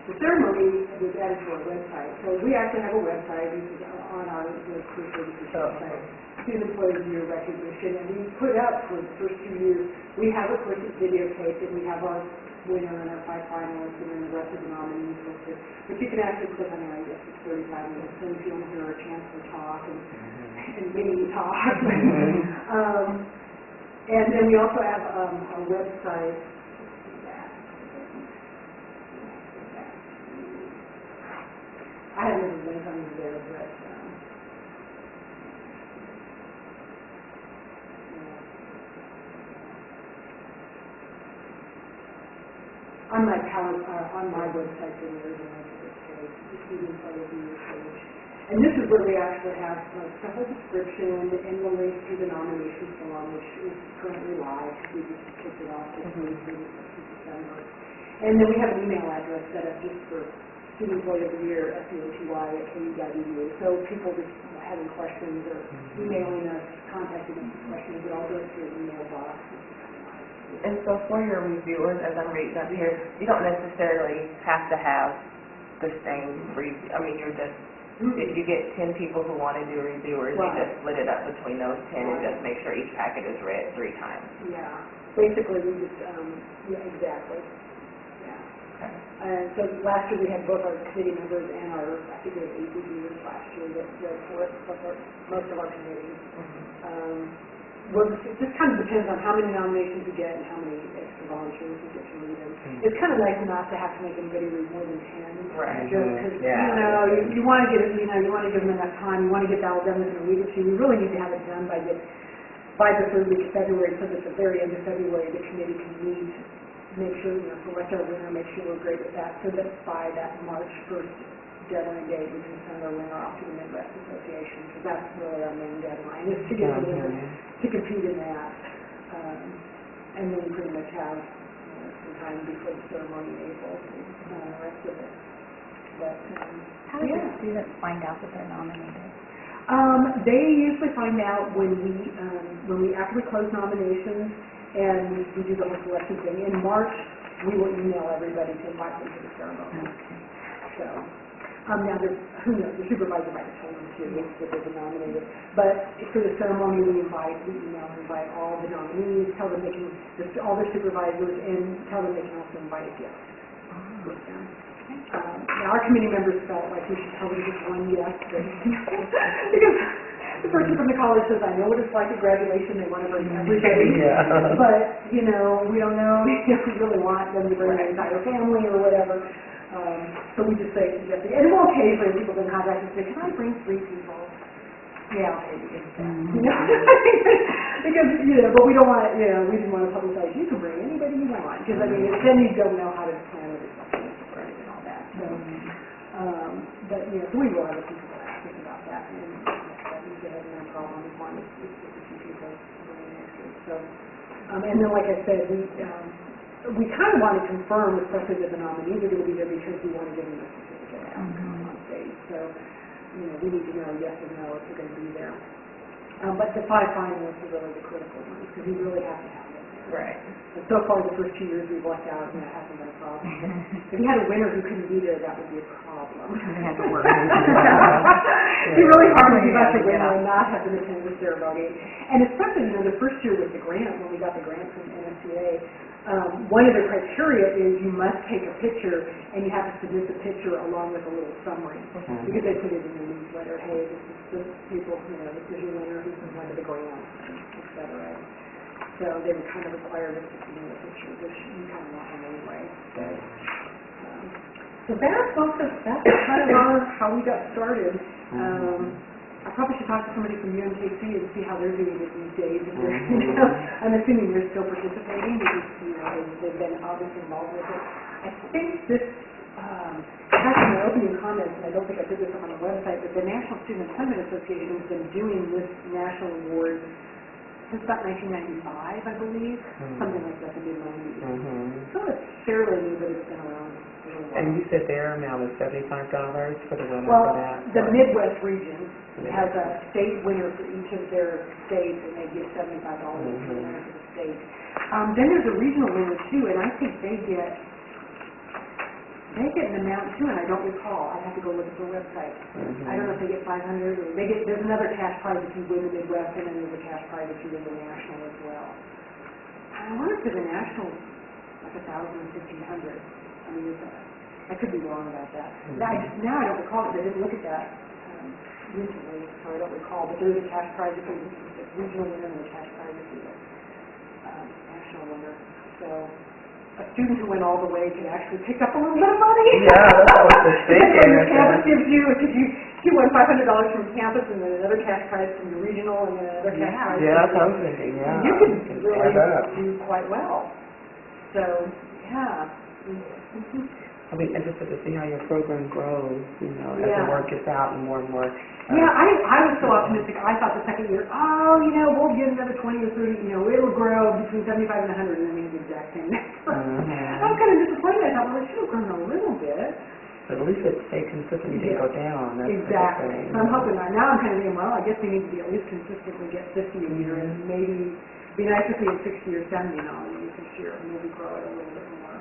the ceremony was added to our website. So we actually have a website. This is on our career services website. Student Employee of the Year recognition, and we put up for the first 2 years. We have, of course, it's videotaped, and we have our winner and our 5 finalists, and then the rest of the nominees listed. But you can actually click on there. I guess it's 35 minutes, and if you want to hear our chancellor talk and me talk. And then we also have our website. I have a link on there, but. On my website, there is a link to this page, the Student Employee of the Year page. And this is where we actually have the whole description and the link to the nomination form, which is currently live. We just kicked it off this week through December. And then we have an email address set up just for Student Employee of the Year, SEOTY@KU.edu. So people just having questions or emailing us, contacting us with questions, it all goes through an email box. And so for your reviewers, as I'm reading up here, you don't necessarily have to have the same review. I mean, if you get 10 people who want to do reviewers, you just split it up between those 10 and just make sure each packet is read 3 times. Yeah. Basically, we just, exactly. Yeah. Okay. So last year we had both our committee members and I think we had 8 reviewers last year that read for us, most of our committees. It just kind of depends on how many nominations we get and how many extra volunteers we get to read them. It's kind of nice not to have to make anybody read more than 10. Right. Just because, you want to get it, you want to give them enough time, you want to get that all done within a week or two. We really need to have it done by the third week of February, so that at the very end of February, the committee can meet, make sure, select our winner, make sure we're great with that, so that by that March 1st deadline date, we can send our winner off to the Midwest Association, because that's really our main deadline, is to get the winner to compete in that. And then we pretty much have some time before the ceremony in April to plan the rest of it. But, how do the students find out that they're nominated? They usually find out when we after we close nominations and we do the whole selection thing. In March, we will email everybody to invite them to the ceremony. So, now who knows, the supervisor might have told them to, that they've been nominated. But for the ceremony, we invite all the nominees, tell them they can, all their supervisors, and tell them they can also invite a guest with them. Now, our committee members felt like we should probably just one yes, because the person from the college says, I know what it's like at graduation, they want to bring everybody. Yeah. But, we don't know if we really want them to bring their entire family or whatever. So we just say, yes. And it's okay for people to contact and say, can I bring 3 people? Yeah, okay, you can do that. Because, but we don't want, we didn't want to publicize, you can bring anybody you want. Because, then you don't know how to plan a reception and all that. So, but, so we will have a people asking about that. And we have no problem as long as it's just a few people bringing next week. So, and then, like I said, we kind of want to confirm, especially that the nominees are going to be there because we want to give them a certificate on stage. So, we need to know yes or no if they're going to be there. But the 5 finalists are really the critical ones because we really have to have them there. Right. And so far, the first 2 years we've lucked out, and that hasn't been a problem. If you had a winner who couldn't be there, that would be a problem. They had to work. It'd be really hard to be about your winner and not have them attend the ceremony. And especially, the first year with the grant, when we got the grant from NSCA, one of the criteria is you must take a picture, and you have to submit the picture along with a little summary, because they put it in the newsletter, hey, this is people, this is your winner, who's been winning the grant, et cetera. So they were kind of required us to submit a picture, which you kind of want them anyway. So that's kind of how we got started. I probably should talk to somebody from UMKC and see how they're doing it these days. If they're, I'm assuming they're still participating because they've been obviously involved with it. I think this, back in my opening comments, and I don't think I put this up on the website, but the National Student Employment Association has been doing this national award since about 1995, I believe, something like that, the mid-90s. So it's fairly new, but it's been around. And you said their amount is $75 for the winner Well, for that? the Midwest region has a state winner for each of their states, and they give $75 for the winner for the state. Then there's a regional winner, too, and I think they get an amount, too, and I don't recall. I'd have to go look at their website. I don't know if they get 500 or there's another cash prize if you win the Midwest, and then there's a cash prize if you win the national as well. I wonder if the national like 1,000 or 1,500. I could be wrong about that. Now I don't recall because I didn't look at that recently, so I don't recall. But there is a cash prize if you're the regional winner and a cash prize if you're the national winner. So a student who went all the way can actually pick up a little bit of money. Yeah, that's what I was thinking. Your campus gives you, if you won $500 from campus and then another cash prize from the regional and then another cash prize. Yeah, that's what I was thinking, yeah. You can really do quite well. So, yeah. I'll be interested to see how your program grows, as the word gets out and more. Yeah, I was so optimistic. I thought the second year, we'll get another 20 or 30, it'll grow between 75 and 100, and then we get the exact same number. I was kind of disappointed. I thought, well, it should have grown a little bit. But at least it stayed consistent, you didn't go down. That's exactly. So I'm hoping that. Now I'm kind of thinking, well, I guess we need to be at least consistently get 50 a year, and maybe be nice if we had 60 or 70 nominees this year, and maybe grow it a little bit more.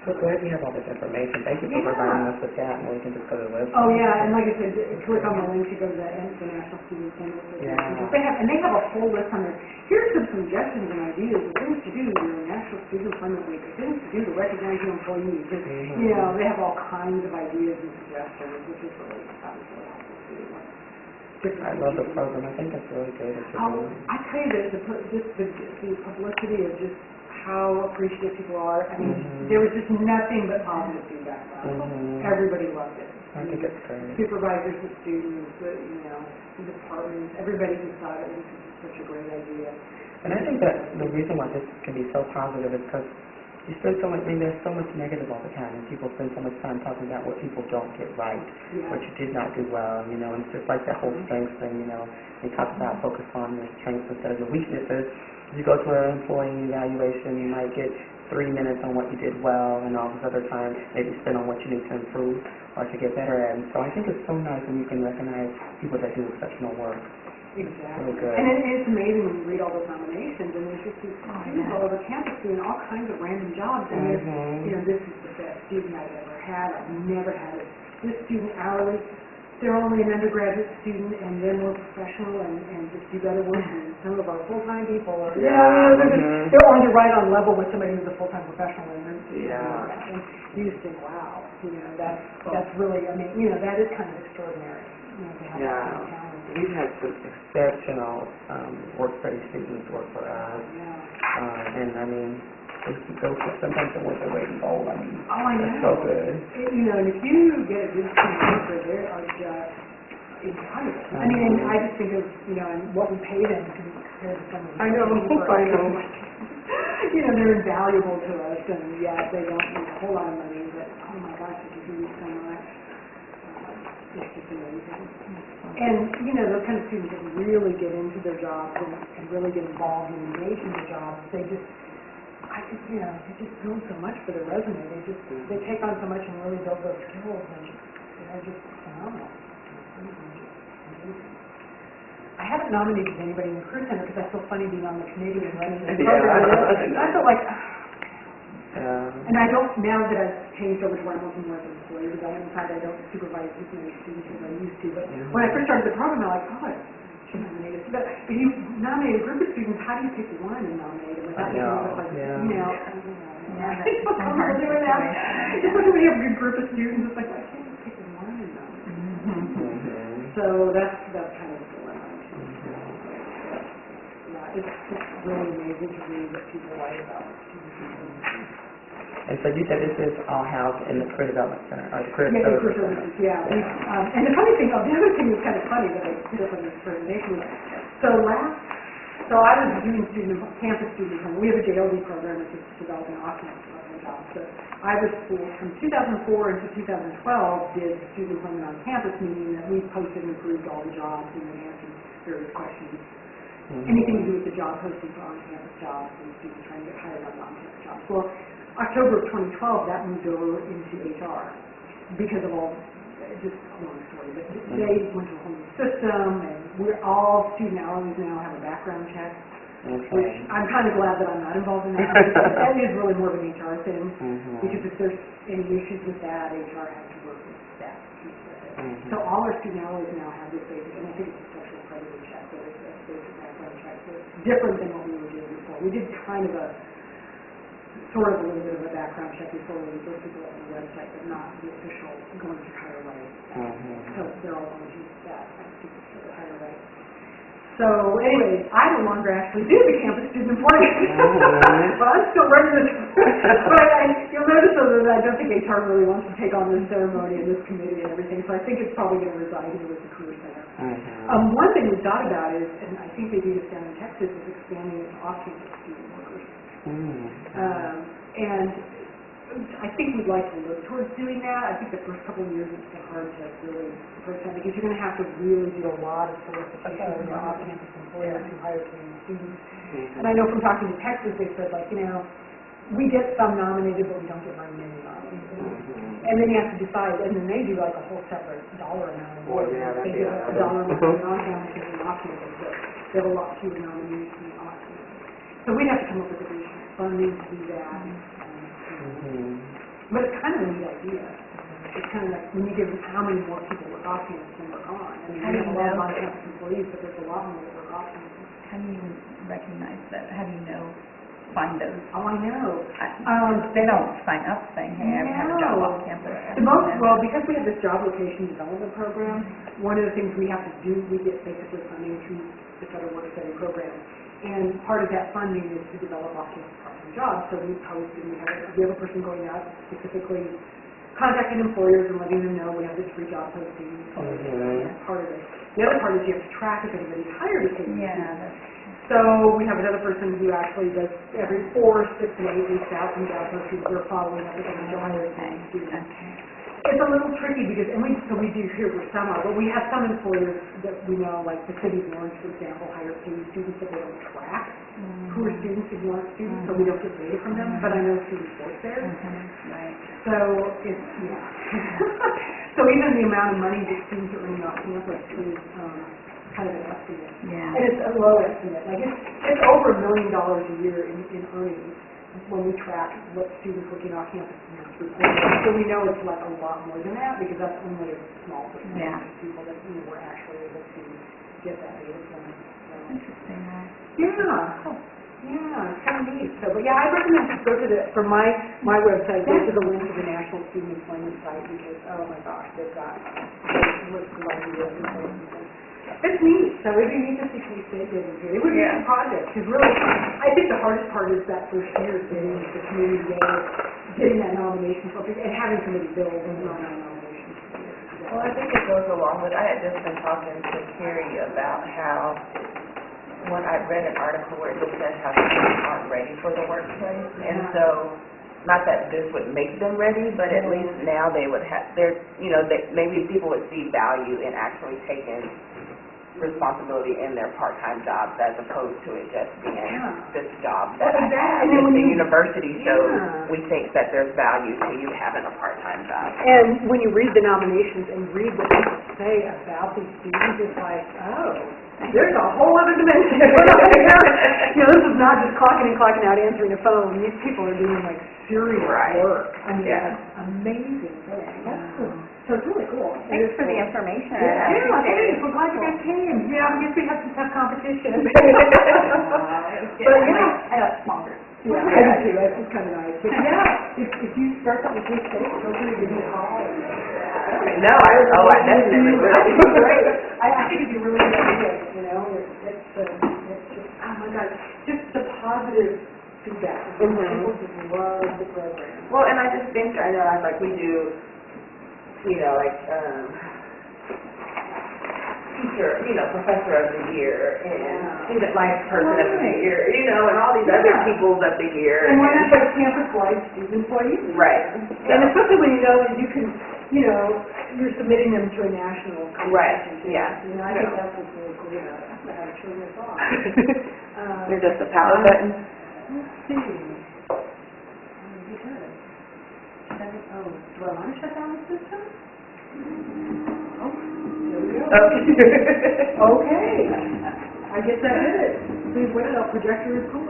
So glad you have all this information. Thank you for providing us with that, and we can just go to the website. Oh, yeah, and like I said, click on the link to go to the National Student Employment Association. They have a whole list on there. Here's some suggestions and ideas of things to do during National Student Employment Week, things to do to recognize your employees. And, they have all kinds of ideas and suggestions, which is really obviously helpful too. I love the program. I think that's really good. I tell you that the publicity of just how appreciative people are. I mean, there was just nothing but positive feedback about it. Everybody loved it. I think it's great. Supervisors, the students, the departments, everybody who thought it was such a great idea. And I think that the reason why this can be so positive is because you spend so much, there's so much negative all the time, and people spend so much time talking about what people don't get right, what you did not do well, and it's just like that whole strengths thing, they talk about focus on your strengths instead of your weaknesses. If you go to an employee evaluation, you might get 3 minutes on what you did well, and all this other time maybe spend on what you need to improve. or to get better at. And so I think it's so nice when you can recognize people that do exceptional work. Exactly. Really good. And it's amazing when you read all those nominations, and there's just these students all over campus doing all kinds of random jobs, and there's, you know, this is the best student I've ever had. I've never had this student hourly. They're only an undergraduate student, and they're more professional and just do better work than some of our full-time people. Or, they're on right on level with somebody who's a full-time professional. And you just think, wow, you know, that's really, I mean, you know, that is kind of extraordinary. You know, to have that kind of talent. We've had some exceptional work study students work for us. And I mean, they go to sometimes the work their way to gold. I mean, it's so good. You know, and if you get a good team worker, they are just invaluable. I mean, and I just think of, you know, and what we pay them compared to some of the I know. You know, they're invaluable to us, and they don't make a whole lot of money, but oh my gosh, if you do so much, it's just amazing. And, you know, those kind of students that really get into their jobs and really get involved and engage in their jobs, they just, you know, they just build so much for their resume. They take on so much and really build those skills, and they're just phenomenal. I haven't nominated anybody in the Career Center because I feel funny being on the committee and running the program. I feel like, and I don't, now that I've changed over to where I'm working more as an employee development side, I don't supervise as many students as I used to. But when I first started the program, I'm like, oh, I should nominate us. But if you nominate a group of students, how do you pick one and nominate them without making it look like, you know, it's so hard doing that. Especially when you have a good group of students, it's like, I can't just pick one and nominate them. So that's kind of the dilemma. It's really amazing to read what people write about students. And so you said this is all housed in the Career Development Center, or the Career Yeah, Services Career Center. Services, yeah. And the funny thing, the other thing that's kind of funny that I put up on this presentation was, so I was doing campus student employment. We have a JLD program, which is developing off-campus development jobs. So I was, from 2004 into 2012, did student employment on campus, meaning that we posted and approved all the jobs and then answered various questions. Anything to do with the job posting for on-campus jobs and students trying to get hired on on-campus jobs. Well, October of 2012, that moved over into HR because of all, just a long story, but they went to a whole new system, and we're all student hourlies now have a background check, which I'm kind of glad that I'm not involved in that. That is really more of an HR thing, because if there's any issues with that, HR has to work with that piece of it. So all our student hourlies now have this basic, and I think it's a sexual predator check, but it's a basic background check. So it's different than what we were doing before. We did kind of sort of a little bit of a background check before we put people on the website, but not the official going to higher rate. So they're all going to use that for the higher rate. So anyway, I no longer actually do the campus student employment. But I'm still running the but you'll notice though that I don't think HR really wants to take on this ceremony and this committee and everything, so I think it's probably going to reside here with the Career Center. One thing we thought about is, and I think they do this down in Texas, is expanding it to off-campus student workers. And I think we'd like to look towards doing that. I think the first couple of years it's been hard to really approach that because you're going to have to really do a lot of solicitation with your off-campus employers who hire training students. And I know from talking to Texas, they said, like, you know, we get some nominated, but we don't get very many nominated. And then you have to decide, and then they do like a whole separate dollar amount. They do a dollar amount on-campus and off-campus, but they have a lot fewer nominees than off-campus. So we'd have to come up with additional funding to do that. But it's kind of a neat idea. It's kind of like when you give them how many more people work off campus than work on. I mean, we have a lot of on-campus employees, but there's a lot more that work off campus. How do you recognize that? How do you find those? Oh, I know. They don't sign up saying, hey, I have a job off campus. Well, because we have this job location development program, one of the things we have to do, we get basically funding through the federal work study program. And part of that funding is to develop off-campus part-time jobs. So we post and we have a person going out specifically contacting employers and letting them know we have this free job posting. That's part of it. The other part is you have to track if anybody's hired a student. So we have another person who actually does every 4, 6, and 8 weeks out from job postings. They're following up with them to hire a student. It's a little tricky because, and we do here for summer, but we have some employers that we know, like the city of Orange, for example, hire paid students that they don't track, who are students who aren't students, so we don't get data from them, but I know students work there. Right. So it's, yeah. So even the amount of money that students are earning off campus is kind of an estimate. Yeah. And it's a low estimate, like it's over $1 million a year in earnings when we track what students working off campus report. So we know it's like a lot more than that because that's only a small percentage Yeah. of people that we're actually able to get that data from. So. Interesting, right? Yeah. Yeah, it's kind of neat. So, but yeah, I recommend just go to for my website, go to the link to the National Student Employment site because, oh my gosh, they've got what's glorious information. It's neat. So it'd be neat to see K State did it here. It would be a project because really, I think the hardest part is that first year is getting the community together, getting that nomination focus, and having somebody build and run that nomination. Well, I think it goes along with, I had just been talking to Carrie about how, when I read an article where it just said how students aren't ready for the workplace, and so, not that this would make them ready, but at least now they would have, maybe people would see value in actually taking responsibility in their part-time jobs as opposed to it just being this job that I have. It's the university, so we think that there's value to you having a part-time job. And when you read the nominations and read what people say about these students, it's like, oh, there's a whole other dimension. This is not just clocking in, clocking out, answering a phone. These people are doing like serious work. I mean, that's amazing thing. That's cool. So it's really cool. Thanks for the information. Yeah, thanks. We're glad you guys came. Yeah, I guess we have some tough competition. But I got smaller. Yeah, I do too. It's kind of nice. But yeah, if you start something with K State, feel free to give me a call. No, I definitely will. Great. I think it'd be really good idea, it's just, oh my God, just the positive feedback. People just love the program. Well, and I just think, I know, like we do, teacher, professor of the year, and student life person of the year, and all these other peoples of the year. And when it's like campus-wide student employees. Right. And especially when you know that you can, you're submitting them to a national competition. Right, too. yeah. I think that's what's really cool about it. That's how to turn this off. They're just a power button. Let's see. Do I want to shut down the system? Oh, there we go. Okay. I guess that did it. See, what a projector is cool.